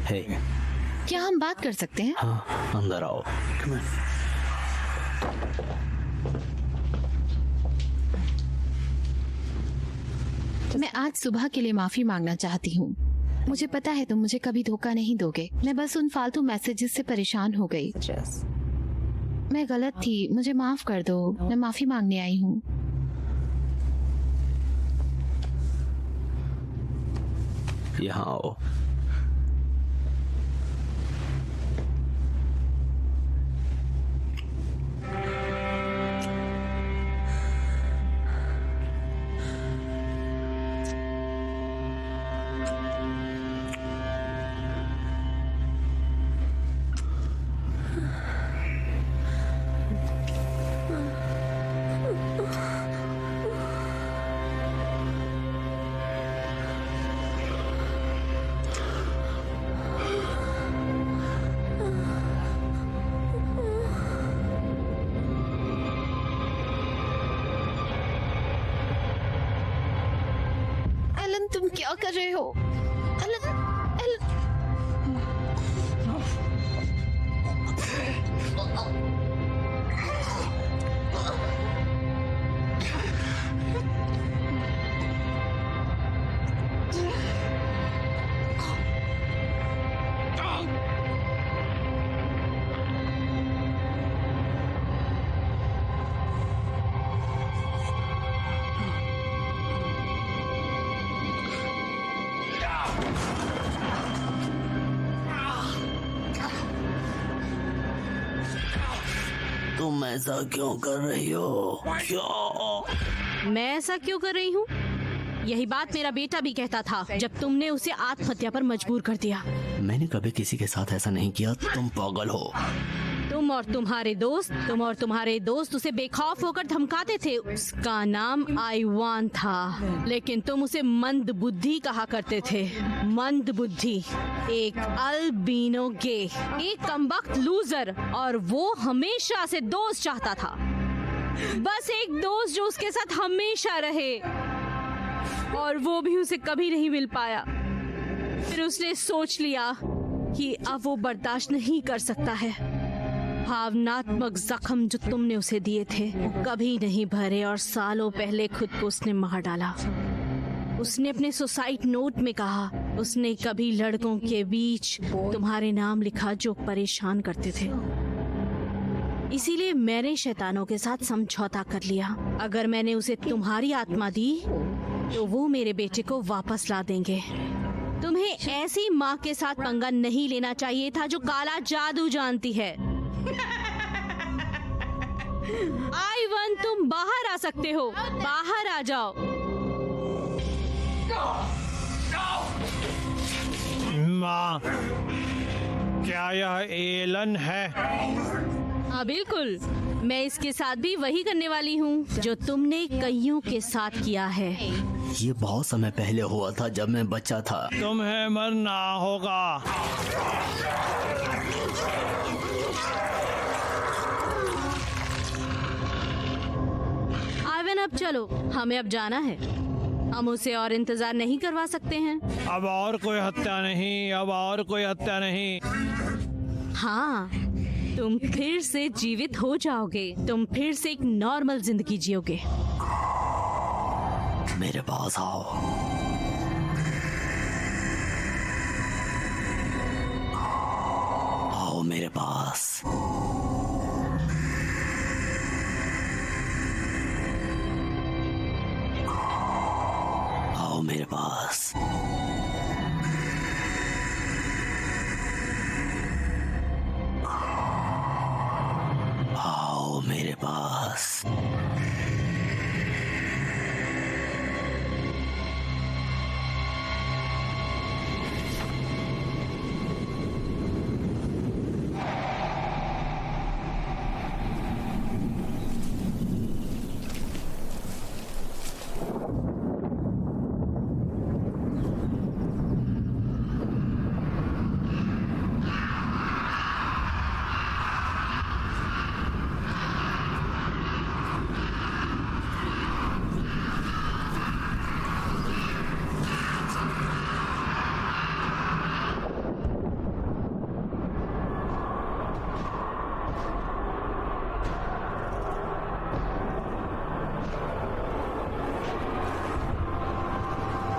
हे, क्या हम बात कर सकते हैं? हाँ, अंदर आओ। मैं आज सुबह के लिए माफी मांगना चाहती हूँ। मुझे पता है तुम मुझे कभी धोखा नहीं दोगे। मैं बस उन फालतू मैसेजेस से परेशान हो गई। मैं गलत थी, मुझे माफ कर दो। मैं माफी मांगने आई हूँ। यहाँ आओ। एलन, तुम क्या कर रहे हो? Alan, Alan. तुम ऐसा क्यों कर रही हो? क्यों? मैं ऐसा क्यों कर रही हूँ? यही बात मेरा बेटा भी कहता था जब तुमने उसे आत्महत्या पर मजबूर कर दिया। मैंने कभी किसी के साथ ऐसा नहीं किया। तुम पागल हो। तुम और तुम्हारे दोस्त उसे बेखौफ होकर धमकाते थे। उसका नाम आईवान था, लेकिन तुम उसे मंद बुद्धि कहा करते थे। मंद बुद्धि, एक अल्बिनो गे, एक कमबख्त लूजर, और वो हमेशा से दोस्त चाहता था। बस एक दोस्त जो उसके साथ हमेशा रहे, और वो भी उसे कभी नहीं मिल पाया। फिर उसने सोच लिया कि अब वो बर्दाश्त नहीं कर सकता है। भावनात्मक जख्म जो तुमने उसे दिए थे वो कभी नहीं भरे, और सालों पहले खुद को उसने मार डाला। उसने अपने सुसाइड नोट में कहा उसने कभी लड़कों के बीच तुम्हारे नाम लिखा जो परेशान करते थे। इसीलिए मैंने शैतानों के साथ समझौता कर लिया। अगर मैंने उसे तुम्हारी आत्मा दी तो वो मेरे बेटे को वापस ला देंगे। तुम्हें ऐसी माँ के साथ पंगा नहीं लेना चाहिए था जो काला जादू जानती है। आईवन, तुम बाहर आ सकते हो। बाहर आ जाओ। माँ, क्या यह एलन है? हाँ बिल्कुल, मैं इसके साथ भी वही करने वाली हूँ जो तुमने कईयों के साथ किया है। ये बहुत समय पहले हुआ था जब मैं बच्चा था। तुम्हें मरना होगा। अब चलो, हमें अब जाना है। हम उसे और इंतजार नहीं करवा सकते हैं। अब और कोई हत्या नहीं, अब और कोई हत्या नहीं। हाँ, तुम फिर से जीवित हो जाओगे, तुम फिर से एक नॉर्मल जिंदगी जियोगे। मेरे पास आओ। आओ मेरे पास। आओ मेरे पास। आओ मेरे पास।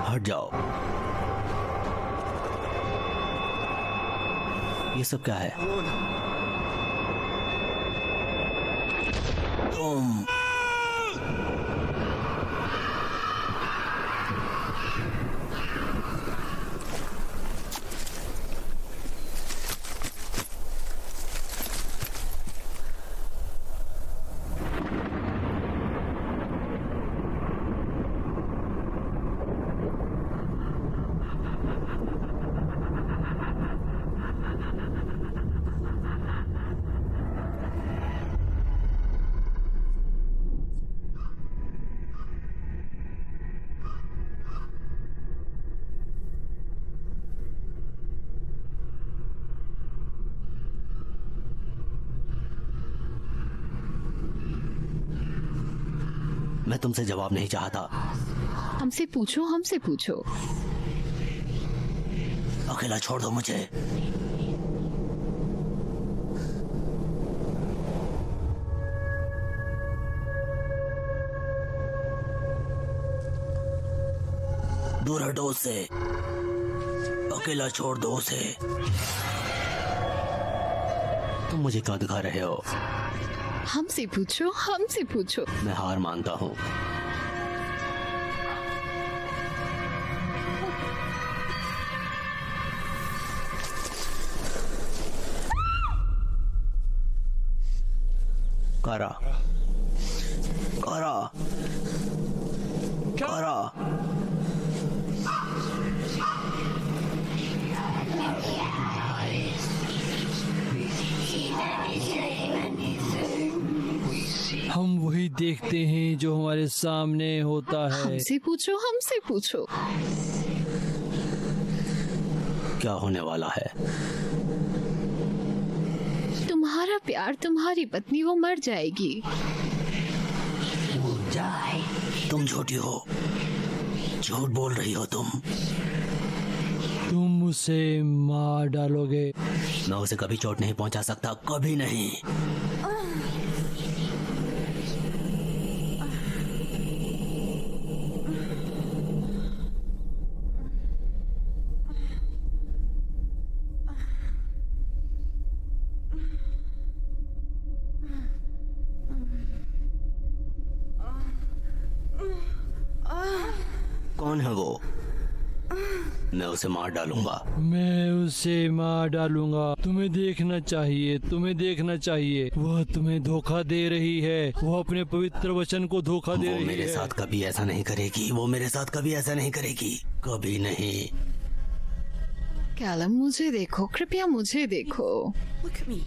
हट जाओ। ये सब क्या है? तुम मैं तुमसे जवाब नहीं चाहता। हमसे पूछो, हमसे पूछो। अकेला छोड़ दो मुझे। दूर हटो उससे। अकेला छोड़ दो उसे। तुम मुझे क्या दिखा रहे हो? हमसे पूछो, हमसे पूछो। मैं हार मानता हूँ। कारा, कारा, कारा। हम वही देखते हैं जो हमारे सामने होता है। हमसे पूछो, हमसे पूछो। क्या होने वाला है? तुम्हारा प्यार, तुम्हारी पत्नी वो मर जाएगी। तुम झूठी हो, झूठ बोल रही हो तुम। तुम उसे मार डालोगे। मैं उसे कभी चोट नहीं पहुंचा सकता, कभी नहीं। कौन है वो? मैं उसे मार डालूंगा। मैं उसे मार डालूंगा। तुम्हें देखना चाहिए, तुम्हें देखना चाहिए। वह तुम्हें धोखा दे रही है। वह अपने पवित्र वचन को धोखा दे वो रही मेरे है। साथ कभी ऐसा नहीं करेगी। वो मेरे साथ कभी ऐसा नहीं करेगी, कभी नहीं। कैलम, मुझे देखो, कृपया मुझे देखो। Look at me.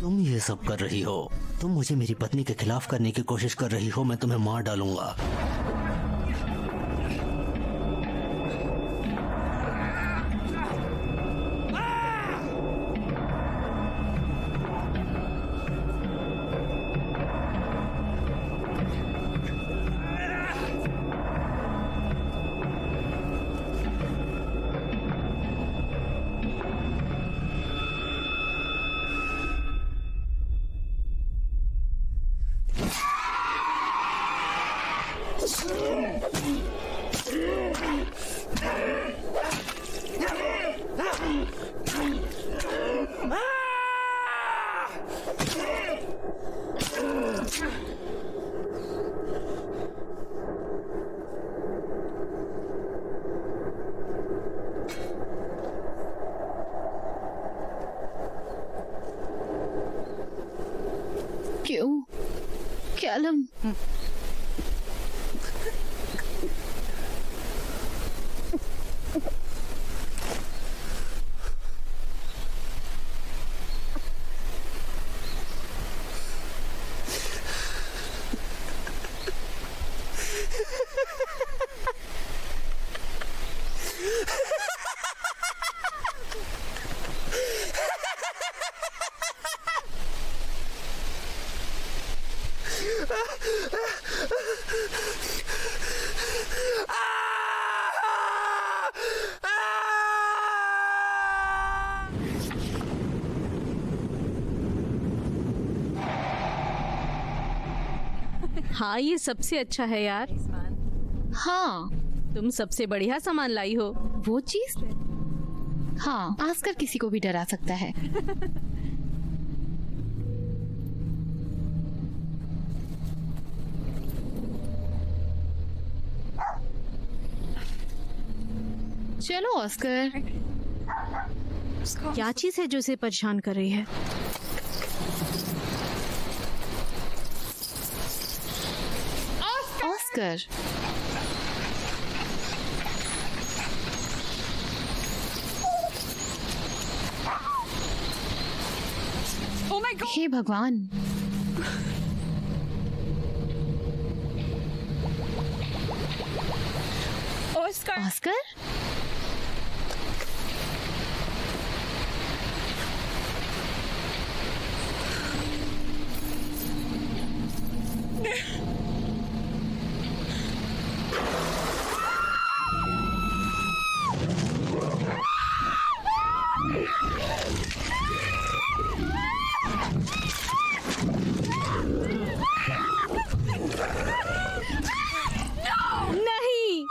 तुम ये सब कर रही हो। तुम मुझे मेरी पत्नी के खिलाफ करने की कोशिश कर रही हो। मैं तुम्हें मार डालूंगा। क्यों कैलम? हाँ, ये सबसे अच्छा है यार। हाँ, तुम सबसे बढ़िया सामान लाई हो। वो चीज। हाँ, आस्कर किसी को भी डरा सकता है। चलो ऑस्कर। क्या चीज है जो इसे परेशान कर रही है? ऑस्कर, हे भगवान। ऑस्कर? नहीं।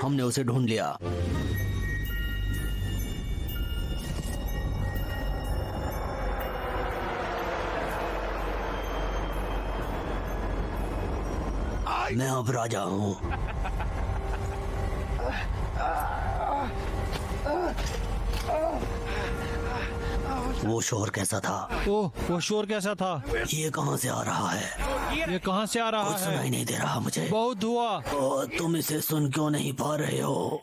हमने उसे ढूंढ लिया। मैं अब राजा हूँ। वो शोर कैसा था? ओह, वो शोर कैसा था? ये कहाँ से आ रहा है? ये कहाँ से आ रहा कुछ सुनाई है? नहीं दे रहा मुझे। बहुत हुआ। ओ, तुम इसे सुन क्यों नहीं पा रहे हो?